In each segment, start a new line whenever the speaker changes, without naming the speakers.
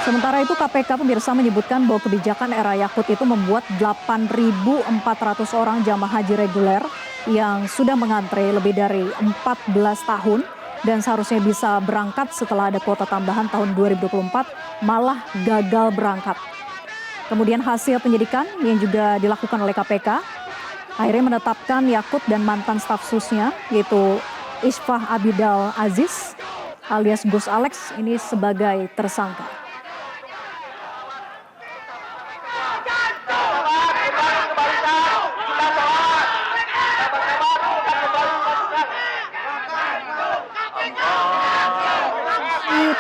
Sementara itu KPK pemirsa menyebutkan bahwa kebijakan era Yakut itu membuat 8.400 orang jamaah haji reguler yang sudah mengantre lebih dari 14 tahun dan seharusnya bisa berangkat setelah ada kuota tambahan tahun 2024 malah gagal berangkat. Kemudian hasil penyidikan yang juga dilakukan oleh KPK akhirnya menetapkan Yakut dan mantan staf susnya yaitu Isfah Abidal Aziz alias Gus Alex ini sebagai tersangka.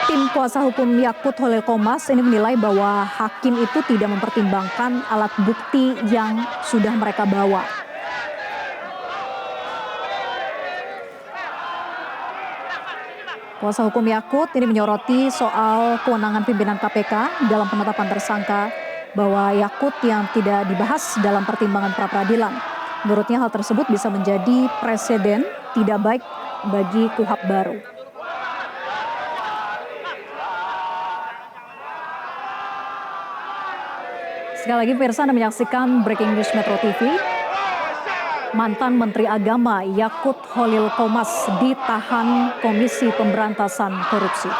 Tim kuasa hukum Yakut Holil Qomas ini menilai bahwa hakim itu tidak mempertimbangkan alat bukti yang sudah mereka bawa. Kuasa hukum Yakut ini menyoroti soal kewenangan pimpinan KPK dalam penetapan tersangka bahwa Yakut yang tidak dibahas dalam pertimbangan pra-peradilan. Menurutnya hal tersebut bisa menjadi presiden tidak baik bagi KUHAP baru. Sekali lagi pemirsa, Anda menyaksikan Breaking News Metro TV. Mantan Menteri Agama Yakut Holil Qomas ditahan Komisi Pemberantasan Korupsi.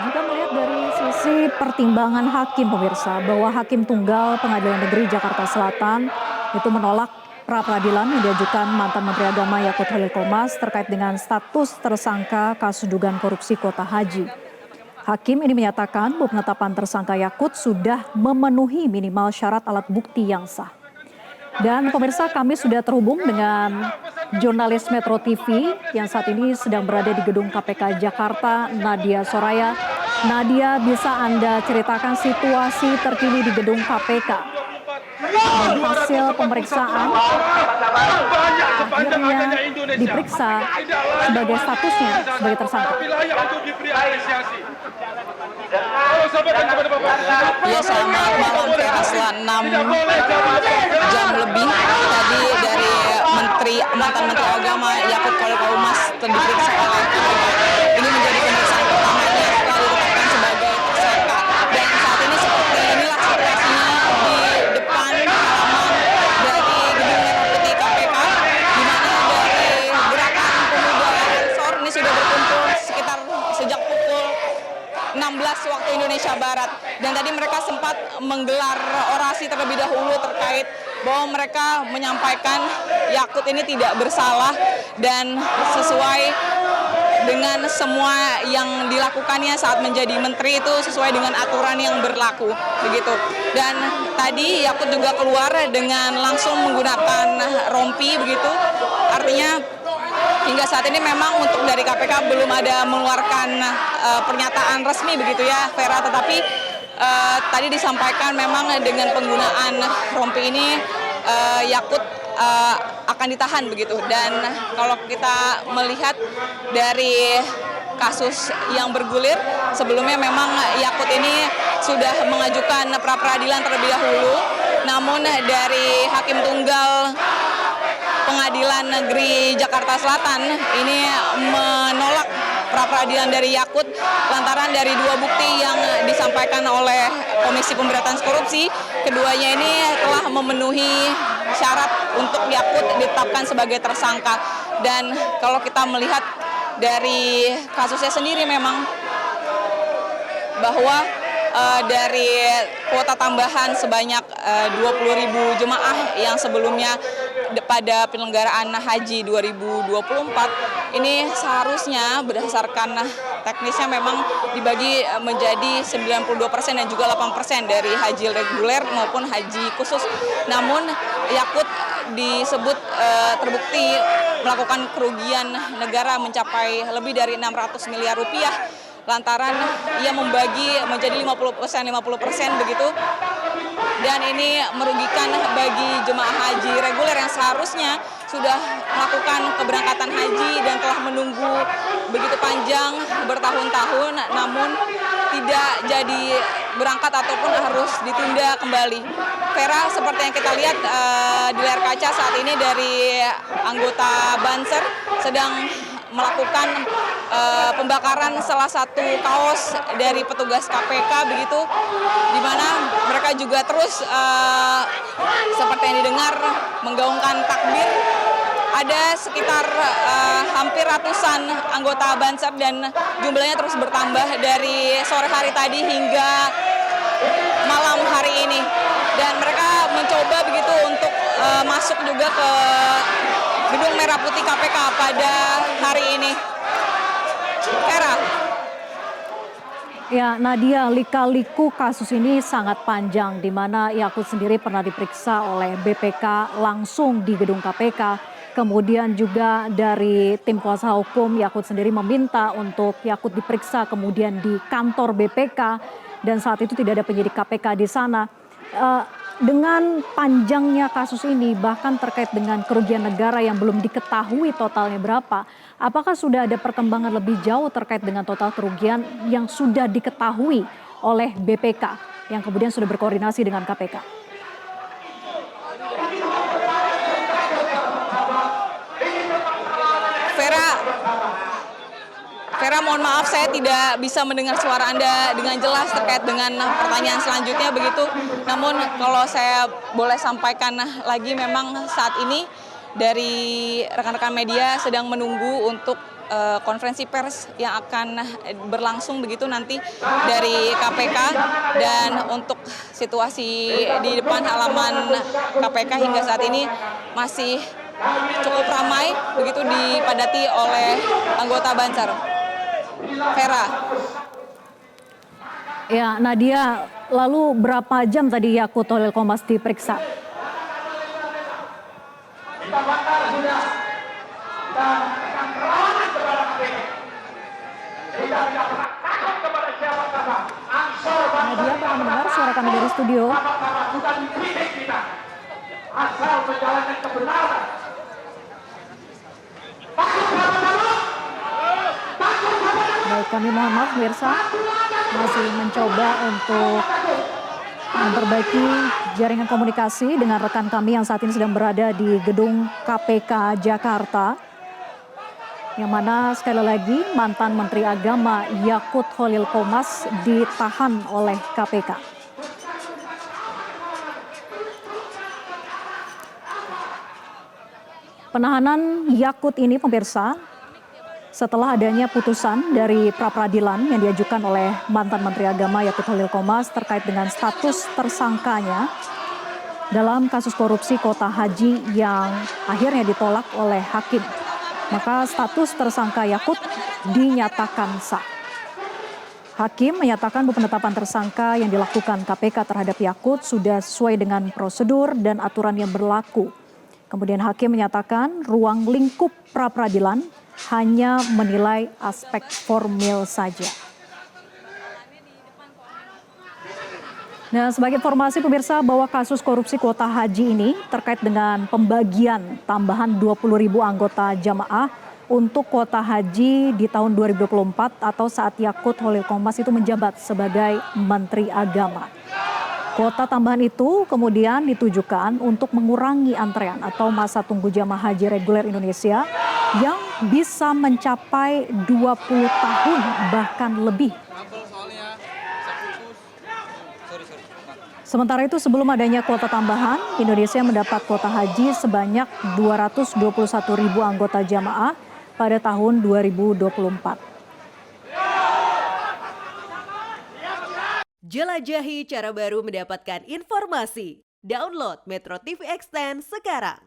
Jika melihat dari sisi pertimbangan hakim pemirsa bahwa Hakim Tunggal Pengadilan Negeri Jakarta Selatan itu menolak pra-peradilan yang diajukan mantan Menteri Agama Yakut Holil Qomas terkait dengan status tersangka kasus dugaan korupsi kuota haji. Hakim ini menyatakan bahwa penetapan tersangka Yakut sudah memenuhi minimal syarat alat bukti yang sah. Dan pemirsa, kami sudah terhubung dengan jurnalis Metro TV yang saat ini sedang berada di gedung KPK Jakarta, Nadia Soraya. Nadia, bisa Anda ceritakan situasi terkini di gedung KPK? Dan hasil pemeriksaan akhirnya diperiksa sebagai statusnya sebagai tersangka.
Ya, selamat malam Vera. Setelah 6 jam lebih tadi dari mantan Menteri Agama Yakut Holil Qomas diperiksa oleh KPK. Ini menjadi pemeriksaan pertamanya setelah ditetapkan sebagai tersangka. Dan saat ini seperti inilah situasinya di depan halaman dari gedung Merah Putih KPK, di mana dari gerakan pemuda Ansor ini sudah berkumpul sekitar sejak pukul 16 waktu Indonesia Barat. Dan tadi mereka sempat menggelar orasi terlebih dahulu terkait bahwa mereka menyampaikan Yakut ini tidak bersalah dan sesuai dengan semua yang dilakukannya saat menjadi menteri itu sesuai dengan aturan yang berlaku begitu. Dan tadi Yakut juga keluar dengan langsung menggunakan rompi begitu. Artinya hingga saat ini memang untuk dari KPK belum ada mengeluarkan pernyataan resmi begitu ya Vera, tetapi tadi disampaikan memang dengan penggunaan rompi ini Yakut akan ditahan begitu. Dan kalau kita melihat dari kasus yang bergulir sebelumnya memang Yakut ini sudah mengajukan pra-peradilan terlebih dahulu, namun dari Hakim Tunggal Pengadilan Negeri Jakarta Selatan ini menolak pra-peradilan dari Yakut lantaran dari dua bukti yang disampaikan oleh Komisi Pemberantasan Korupsi. Keduanya ini telah memenuhi syarat untuk Yakut ditetapkan sebagai tersangka. Dan kalau kita melihat dari kasusnya sendiri memang bahwa dari kuota tambahan sebanyak 20.000 jemaah yang sebelumnya pada penyelenggaraan haji 2024 ini seharusnya berdasarkan teknisnya memang dibagi menjadi 92% dan juga 8% dari haji reguler maupun haji khusus. Namun Yakut disebut terbukti melakukan kerugian negara mencapai lebih dari 600 miliar rupiah lantaran ia membagi menjadi 50% begitu dan ini merugikan bagi jemaah haji reguler yang seharusnya sudah melakukan keberangkatan haji dan telah menunggu begitu panjang bertahun-tahun, namun tidak jadi berangkat ataupun harus ditunda kembali. Vera, seperti yang kita lihat di layar kaca saat ini dari anggota Banser sedang melakukan pembakaran salah satu kaos dari petugas KPK begitu, di mana mereka juga terus seperti yang didengar menggaungkan takbir. Ada sekitar hampir ratusan anggota Banser dan jumlahnya terus bertambah dari sore hari tadi hingga malam hari ini. Dan mereka mencoba begitu untuk masuk juga ke Gedung Merah Putih KPK pada hari ini. Vera.
Ya, Nadia, lika-liku kasus ini sangat panjang, di mana Yakut sendiri pernah diperiksa oleh BPK langsung di gedung KPK. Kemudian juga dari tim kuasa hukum Yakut sendiri meminta untuk Yakut diperiksa kemudian di kantor BPK, dan saat itu tidak ada penyidik KPK di sana. Dengan panjangnya kasus ini, bahkan terkait dengan kerugian negara yang belum diketahui totalnya berapa, apakah sudah ada perkembangan lebih jauh terkait dengan total kerugian yang sudah diketahui oleh BPK yang kemudian sudah berkoordinasi dengan KPK?
Vera, mohon maaf saya tidak bisa mendengar suara Anda dengan jelas terkait dengan pertanyaan selanjutnya begitu. Namun kalau saya boleh sampaikan lagi, memang saat ini dari rekan-rekan media sedang menunggu untuk konferensi pers yang akan berlangsung begitu nanti dari KPK, dan untuk situasi di depan halaman KPK hingga saat ini masih cukup ramai begitu dipadati oleh anggota Banser. Vera.
Ya, Nadia, lalu berapa jam tadi Yakut Holil Komas diperiksa? Nadia, apakah mendengar suara kami dari studio? Asal menjalankan kebenaran. Baik, kami mohon maaf pemirsa, masih mencoba untuk memperbaiki jaringan komunikasi dengan rekan kami yang saat ini sedang berada di gedung KPK Jakarta, yang mana sekali lagi mantan Menteri Agama Yakut Holil Komas ditahan oleh KPK. Penahanan Yakut ini pemirsa setelah adanya putusan dari pra-peradilan yang diajukan oleh mantan Menteri Agama Yakut Holil Komas terkait dengan status tersangkanya dalam kasus korupsi kuota haji yang akhirnya ditolak oleh hakim. Maka status tersangka Yakut dinyatakan sah. Hakim menyatakan bahwa penetapan tersangka yang dilakukan KPK terhadap Yakut sudah sesuai dengan prosedur dan aturan yang berlaku. Kemudian hakim menyatakan ruang lingkup pra-peradilan hanya menilai aspek formil saja. Nah, sebagai informasi pemirsa bahwa kasus korupsi kuota haji ini terkait dengan pembagian tambahan 20.000 anggota jamaah untuk kuota haji di tahun 2024 atau saat Yakut Holil Komas itu menjabat sebagai Menteri Agama. Kuota tambahan itu kemudian ditujukan untuk mengurangi antrean atau masa tunggu jamaah haji reguler Indonesia yang bisa mencapai 20 tahun bahkan lebih. Sementara itu sebelum adanya kuota tambahan, Indonesia mendapat kuota haji sebanyak 221.000 anggota jamaah pada tahun 2024.
Jelajahi cara baru mendapatkan informasi. Download Metro TV Extend sekarang.